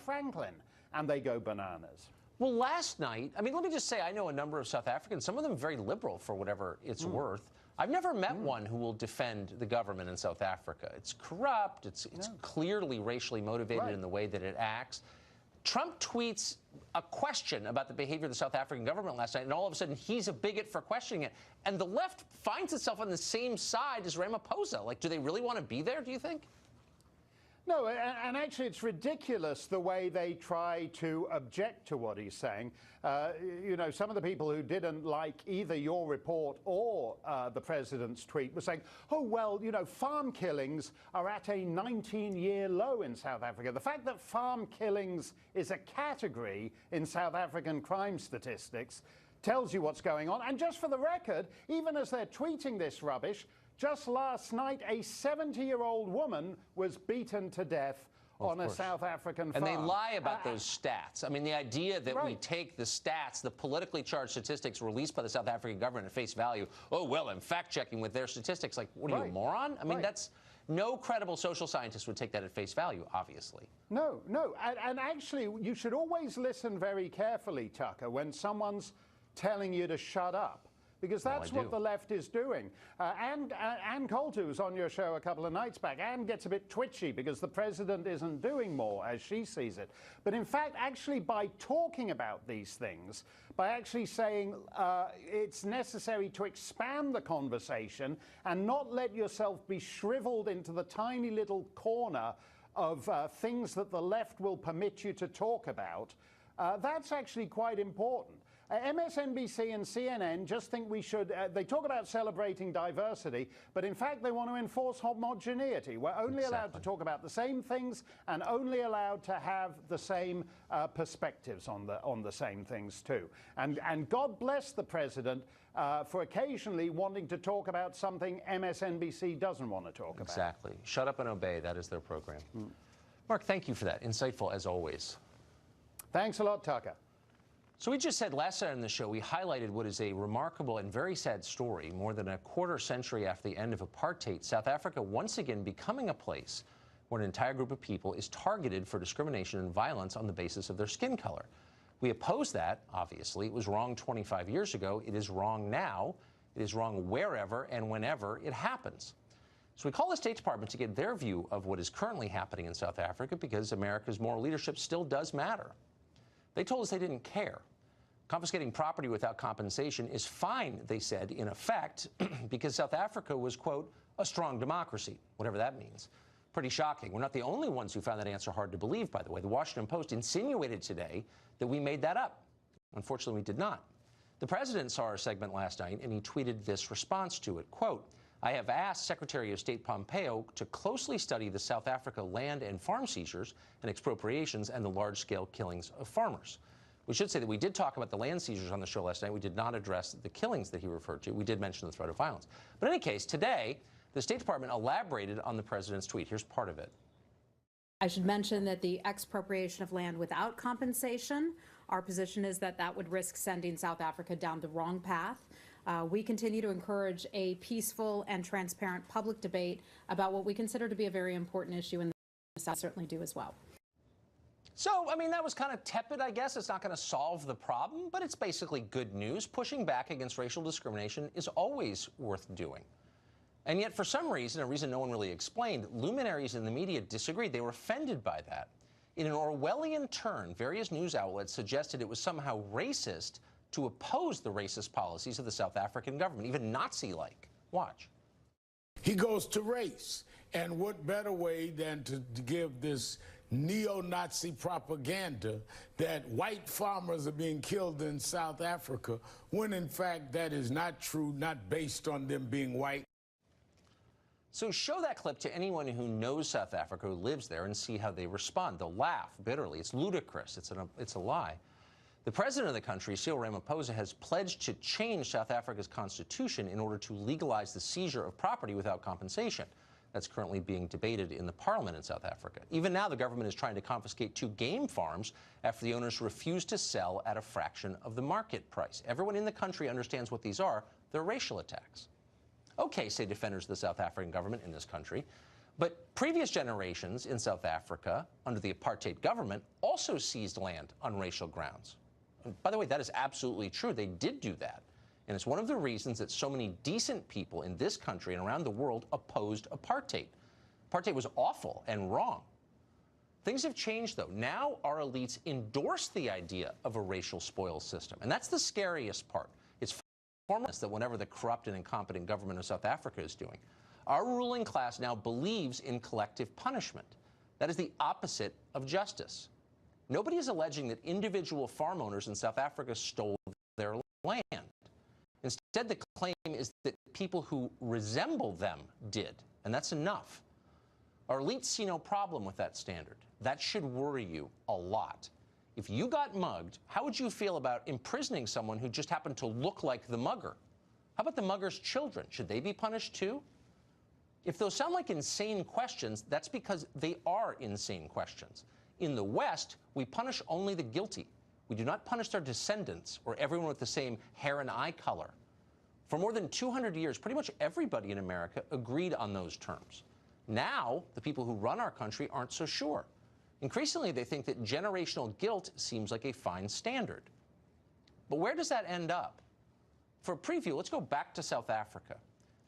Franklin, and they go bananas. Well, last night, I mean, let me just say, I know a number of South Africans, some of them very liberal for whatever it's worth. I've never met one who will defend the government in South Africa. It's corrupt. It's clearly racially motivated in the way that it acts. Trump tweets a question about the behavior of the South African government last night, and all of a sudden he's a bigot for questioning it. And the left finds itself on the same side as Ramaphosa. Like, do they really want to be there, do you think? No, and actually it's ridiculous the way they try to object to what he's saying. You know, some of the people who didn't like either your report or the president's tweet were saying, oh, well, you know, farm killings are at a 19-year low in South Africa. The fact that farm killings is a category in South African crime statistics tells you what's going on. And just for the record, even as they're tweeting this rubbish, just last night, a 70-year-old woman was beaten to death on a South African farm. And they lie about those stats. I mean, the idea that we take the stats, the politically charged statistics released by the South African government at face value, oh, well, I'm fact-checking with their statistics. Like, what are you, a moron? I mean, that's... No credible social scientist would take that at face value, obviously. No, no. And actually, you should always listen very carefully, Tucker, when someone's telling you to shut up. Because that's what the left is doing. Ann Coulter was on your show a couple of nights back. Ann gets a bit twitchy because the president isn't doing more, as she sees it. But in fact, actually, by talking about these things, by actually saying it's necessary to expand the conversation and not let yourself be shriveled into the tiny little corner of things that the left will permit you to talk about, that's actually quite important. MSNBC and CNN just think we should, they talk about celebrating diversity, but in fact they want to enforce homogeneity. We're only allowed to talk about the same things and only allowed to have the same perspectives on the same things too. And God bless the president for occasionally wanting to talk about something MSNBC doesn't want to talk about. Exactly. Shut up and obey. That is their program. Mark, thank you for that. Insightful as always. Thanks a lot, Tucker. So we just said last night on the show, we highlighted what is a remarkable and very sad story. More than a quarter century after the end of apartheid, South Africa once again becoming a place where an entire group of people is targeted for discrimination and violence on the basis of their skin color. We oppose that, obviously. It was wrong 25 years ago. It is wrong now. It is wrong wherever and whenever it happens. So we call the State Department to get their view of what is currently happening in South Africa because America's moral leadership still does matter. They told us they didn't care. Confiscating property without compensation is fine, they said, in effect, because South Africa was, quote, a strong democracy, whatever that means. Pretty shocking. We're not the only ones who found that answer hard to believe, by the way. The Washington Post insinuated today that we made that up. Unfortunately, we did not. The president saw our segment last night, and he tweeted this response to it, quote, I have asked Secretary of State Pompeo to closely study the South Africa land and farm seizures and expropriations and the large-scale killings of farmers. We should say that we did talk about the land seizures on the show last night. We did not address the killings that he referred to. We did mention the threat of violence. But in any case, today, the State Department elaborated on the president's tweet. Here's part of it. I should mention that the expropriation of land without compensation, our position is that that would risk sending South Africa down the wrong path. We continue to encourage a peaceful and transparent public debate about what we consider to be a very important issue, and the South certainly do as well. So, I mean, that was kind of tepid, I guess. It's not going to solve the problem, but it's basically good news. Pushing back against racial discrimination is always worth doing. And yet, for some reason, a reason no one really explained, luminaries in the media disagreed. They were offended by that. In an Orwellian turn, various news outlets suggested it was somehow racist to oppose the racist policies of the South African government, even Nazi-like. Watch. He goes to race. And what better way than to give this neo-Nazi propaganda that white farmers are being killed in South Africa, when in fact that is not true, not based on them being white. So show that clip to anyone who knows South Africa, who lives there, and see how they respond. They'll laugh bitterly. It's ludicrous. It's a lie. The president of the country, Cyril Ramaphosa, has pledged to change South Africa's constitution in order to legalize the seizure of property without compensation. That's currently being debated in the parliament in South Africa. Even now, the government is trying to confiscate 2 game farms after the owners refused to sell at a fraction of the market price. Everyone in the country understands what these are. They're racial attacks. Okay, say defenders of the South African government in this country, But previous generations in South Africa, under the apartheid government, also seized land on racial grounds. And by the way, that is absolutely true. They did do that. And it's one of the reasons that so many decent people in this country and around the world opposed apartheid. Apartheid was awful and wrong. Things have changed, though. Now our elites endorse the idea of a racial spoils system. And that's the scariest part. It's formless that whenever the corrupt and incompetent government of South Africa is doing. Our ruling class now believes in collective punishment. That is the opposite of justice. Nobody is alleging that individual farm owners in South Africa stole their land. Instead, the claim is that people who resemble them did, and that's enough. Our elites see no problem with that standard. That should worry you a lot. If you got mugged, how would you feel about imprisoning someone who just happened to look like the mugger? How about the mugger's children? Should they be punished too? If those sound like insane questions, that's because they are insane questions. In the West, we punish only the guilty. We do not punish their descendants or everyone with the same hair and eye color. For more than 200 years, pretty much everybody in America agreed on those terms. Now, the people who run our country aren't so sure. Increasingly, they think that generational guilt seems like a fine standard. But where does that end up? For a preview, let's go back to South Africa.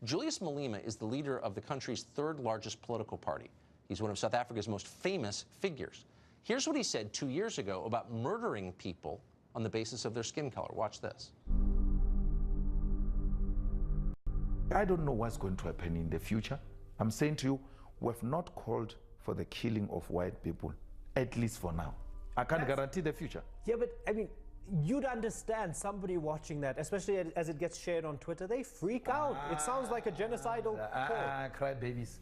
Julius Malema is the leader of the country's third largest political party. He's one of South Africa's most famous figures. Here's what he said 2 years ago about murdering people on the basis of their skin color. Watch this. I don't know what's going to happen in the future. I'm saying to you, we have not called for the killing of white people, at least for now. I can't guarantee the future. Yeah, but I mean, you'd understand somebody watching that, especially as it gets shared on Twitter, they freak out. It sounds like a genocidal call. Cry babies.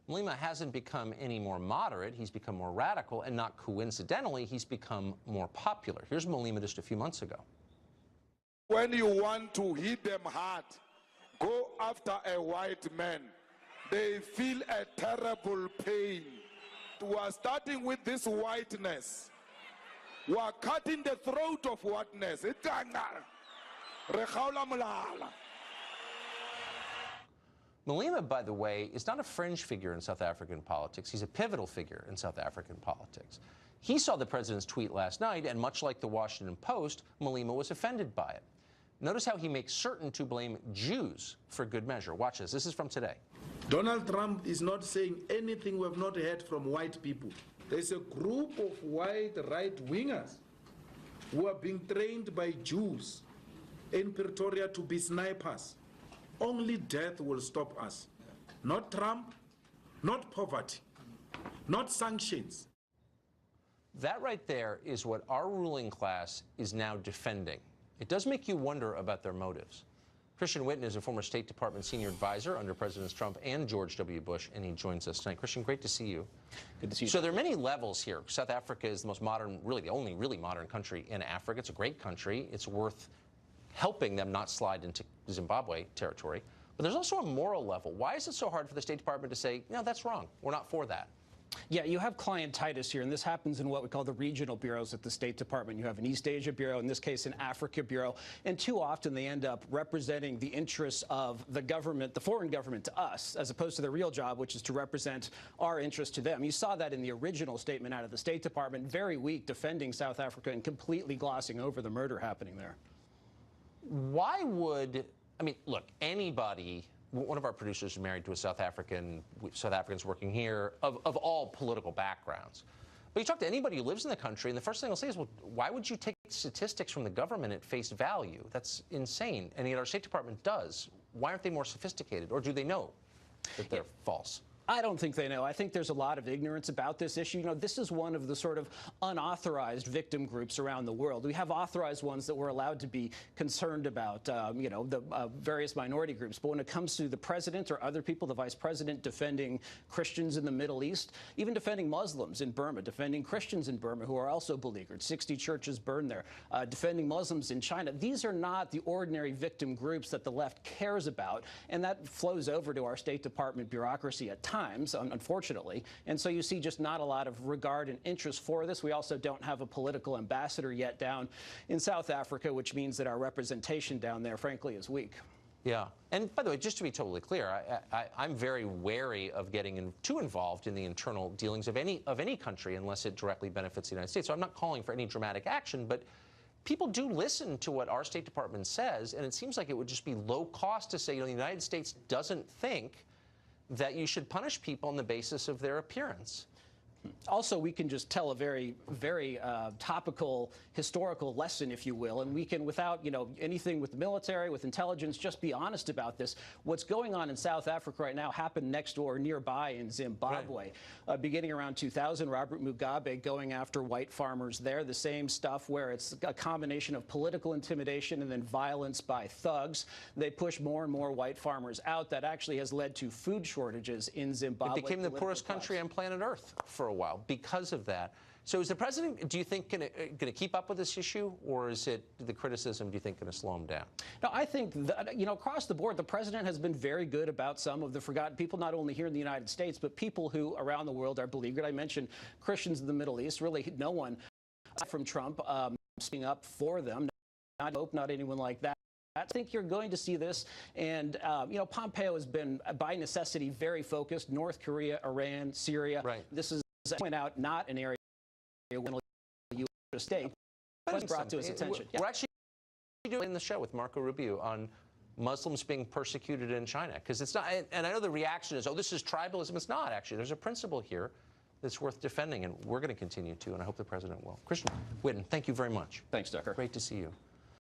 Malema hasn't become any more moderate. He's become more radical, and not coincidentally, he's become more popular. Here's Malema just a few months ago. When you want to hit them hard, go after a white man. They feel a terrible pain. We are starting with this whiteness. We are cutting the throat of whiteness. Malema, by the way, is not a fringe figure in South African politics. He's a pivotal figure in South African politics. He saw the president's tweet last night, and much like the Washington Post, Malema was offended by it. Notice how he makes certain to blame Jews for good measure. Watch this. This is from today. Donald Trump is not saying anything we have not heard from white people. There's a group of white right-wingers who are being trained by Jews in Pretoria to be snipers. Only death will stop us. Not Trump, not poverty, not sanctions. That right there is what our ruling class is now defending. It does make you wonder about their motives. Christian Whitten is a former State Department senior advisor under Presidents Trump and George W. Bush, and he joins us tonight. Christian, great to see you. Good to see you. So there are many levels here. South Africa is the most modern, really the only really modern country in Africa. It's a great country. It's worth helping them not slide into Zimbabwe territory. But there's also a moral level. Why is it so hard for the State Department to say, no, that's wrong, we're not for that? Yeah, you have clientitis here, and this happens in what we call the regional bureaus at the State Department. You have an East Asia bureau, in this case an Africa bureau, and too often they end up representing the interests of the government, the foreign government, to us, as opposed to their real job, which is to represent our interests to them. You saw that in the original statement out of the State Department, very weak, defending South Africa and completely glossing over the murder happening there. Why would, I mean, look, anybody, one of our producers is married to a South African, South Africans working here, of all political backgrounds. But you talk to anybody who lives in the country, and the first thing they'll say is, well, why would you take statistics from the government at face value? That's insane. And yet our State Department does. Why aren't they more sophisticated? Or do they know that they're false? I don't think they know. I think there's a lot of ignorance about this issue. You know, this is one of the sort of unauthorized victim groups around the world. We have authorized ones that we're allowed to be concerned about, you know, the various minority groups. But when it comes to the president or other people, the vice president defending Christians in the Middle East, even defending Muslims in Burma, defending Christians in Burma who are also beleaguered, 60 churches burned there, defending Muslims in China, these are not the ordinary victim groups that the left cares about. And that flows over to our State Department bureaucracy at times, unfortunately. And so you see just not a lot of regard and interest for this. We also don't have a political ambassador yet down in South Africa, which means that our representation down there, frankly, is weak. Yeah. And by the way, just to be totally clear, I'm very wary of getting too involved in the internal dealings of any country unless it directly benefits the United States. So I'm not calling for any dramatic action, but people do listen to what our State Department says, and it seems like it would just be low cost to say, the United States doesn't think that you should punish people on the basis of their appearance. Also, we can just tell a very, very topical historical lesson, if you will, and we can, without anything with the military, with intelligence, just be honest about this. What's going on in South Africa right now happened next door, nearby in Zimbabwe. Right. Beginning around 2000, Robert Mugabe going after white farmers there. The same stuff where it's a combination of political intimidation and then violence by thugs. They push more and more white farmers out. That actually has led to food shortages in Zimbabwe. It became the poorest country on planet Earth for a while because of that. So is the president, do you think, going to keep up with this issue, or is it the criticism, do you think, going to slow him down? No, I think that, across the board, the president has been very good about some of the forgotten people, not only here in the United States, but people who around the world are beleaguered. I mentioned Christians in the Middle East. Really, no one from Trump speaking up for them. Not Hope, not anyone like that. I think you're going to see this, and Pompeo has been, by necessity, very focused. North Korea, Iran, Syria. Right. This is, as I point out, not an area where the U.S. state was brought to his attention. We're actually doing the show with Marco Rubio on Muslims being persecuted in China, because it's not. And I know the reaction is, oh, this is tribalism. It's not, actually. There's a principle here that's worth defending, and we're going to continue to, and I hope the president will. Christian Whitten, thank you very much. Thanks, Tucker. Great to see you.